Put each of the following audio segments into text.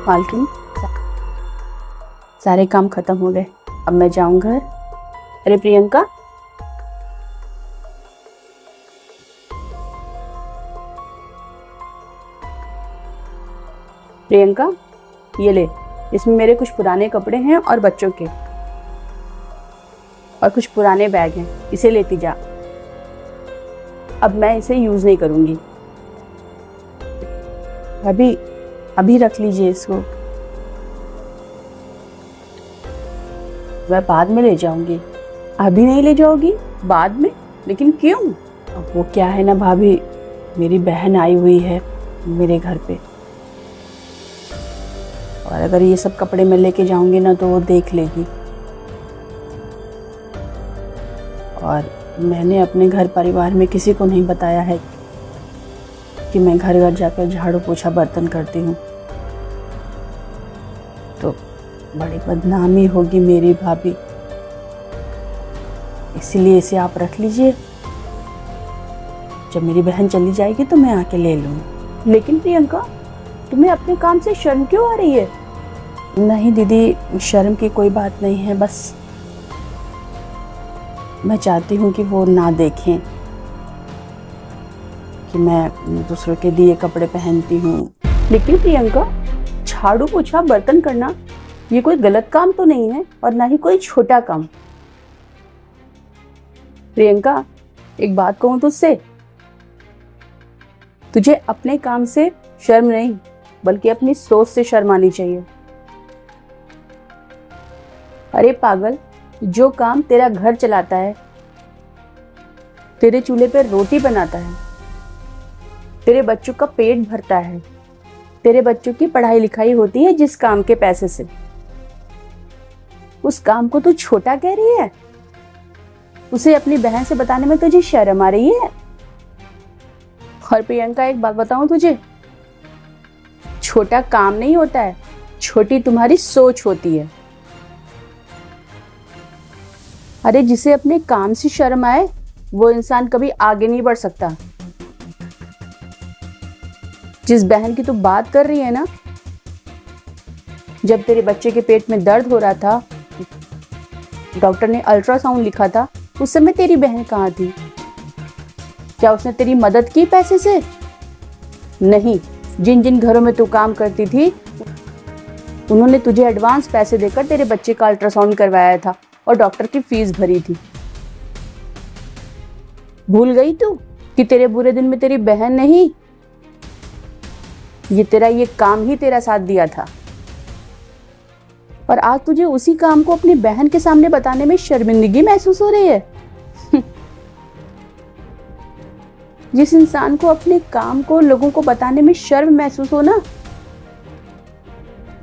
मालकिन, सारे काम खत्म हो गए, अब मैं जाऊं घर। अरे प्रियंका, प्रियंका, ये ले, इसमें मेरे कुछ पुराने कपड़े हैं और बच्चों के, और कुछ पुराने बैग हैं, इसे लेती जा। अब मैं इसे यूज नहीं करूंगी। अभी रख लीजिए इसको, मैं बाद में ले जाऊंगी। अभी नहीं ले जाओगी? बाद में? लेकिन क्यों? अब वो क्या है ना भाभी, मेरी बहन आई हुई है मेरे घर पे, और अगर ये सब कपड़े मैं लेके जाऊंगी ना तो वो देख लेगी। और मैंने अपने घर परिवार में किसी को नहीं बताया है कि मैं घर घर जाकर झाड़ू पोछा बर्तन करती हूँ, तो बड़ी बदनामी होगी मेरी भाभी। इसीलिए इसे आप रख लीजिए, जब मेरी बहन चली जाएगी तो मैं आके ले लूँगी। लेकिन प्रियंका, तुम्हें अपने काम से शर्म क्यों आ रही है? नहीं दीदी, शर्म की कोई बात नहीं है, बस मैं चाहती हूँ कि वो ना देखें कि मैं दूसरों के दिए कपड़े पहनती हूँ। लेकिन प्रियंका, झाड़ू पोछा बर्तन करना ये कोई गलत काम तो नहीं है, और ना ही कोई छोटा काम। प्रियंका, एक बात कहूँ तुझसे, तुझे अपने काम से शर्म नहीं बल्कि अपनी सोच से शर्म आनी चाहिए। अरे पागल, जो काम तेरा घर चलाता है, तेरे चूल्हे पे रोटी बनाता है, तेरे बच्चों का पेट भरता है, तेरे बच्चों की पढ़ाई लिखाई होती है जिस काम के पैसे से, उस काम को तू छोटा कह रही है? उसे अपनी बहन से बताने में तुझे शर्म आ रही है? और प्रियंका, एक बात बताऊं तुझे, छोटा काम नहीं होता है, छोटी तुम्हारी सोच होती है। अरे जिसे अपने काम से शर्म आए वो इंसान कभी आगे नहीं बढ़ सकता। जिस बहन की तू बात कर रही है ना, जब तेरे बच्चे के पेट में दर्द हो रहा था, डॉक्टर ने अल्ट्रासाउंड लिखा था, उस समय तेरी बहन कहाँ थी? क्या उसने तेरी मदद की पैसे से? नहीं। जिन जिन घरों में तू काम करती थी, उन्होंने तुझे एडवांस पैसे देकर तेरे बच्चे का अल्ट्रासाउंड करवाया था और डॉक्टर की फीस भरी थी। भूल गई तू कि तेरे बुरे दिन में तेरी बहन नहीं, ये काम ही तेरा साथ दिया था। और आज तुझे उसी काम को अपनी बहन के सामने बताने में शर्मिंदगी महसूस हो रही है। जिस इंसान को अपने काम को लोगों को बताने में शर्म महसूस हो ना,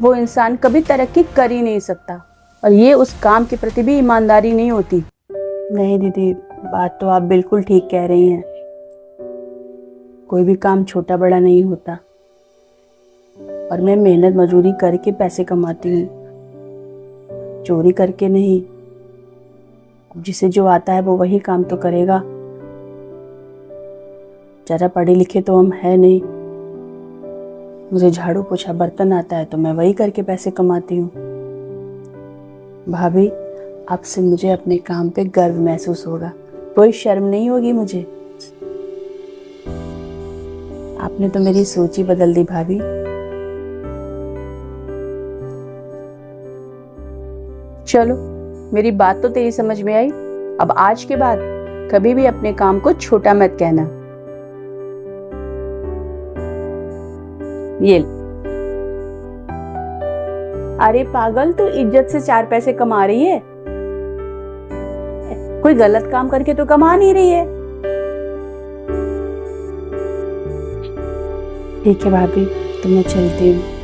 वो इंसान कभी तरक्की कर ही नहीं सकता, और ये उस काम के प्रति भी ईमानदारी नहीं होती। नहीं दीदी, बात तो आप बिल्कुल ठीक कह रही हैं। कोई भी काम छोटा बड़ा नहीं होता, और मैं मेहनत मजदूरी करके पैसे कमाती हूँ, चोरी करके नहीं। जिसे जो आता है वो वही काम तो करेगा। ज़रा पढ़े लिखे तो हम है नहीं। मुझे झाड़ू पोछा बर्तन आता है तो मैं वही करके पैसे कमाती हूँ। भाभी, अब से मुझे अपने काम पे गर्व महसूस होगा, कोई शर्म नहीं होगी मुझे। आपने तो मेरी सोच ही बदल दी भाभी। चलो, मेरी बात तो तेरी समझ में आई। अब आज के बाद कभी भी अपने काम को छोटा मत कहना। ये अरे पागल, तू इज्जत से 4 पैसे कमा रही है, कोई गलत काम करके तो कमा नहीं रही है। ठीक है भाभी, तो मैं चलती हूँ।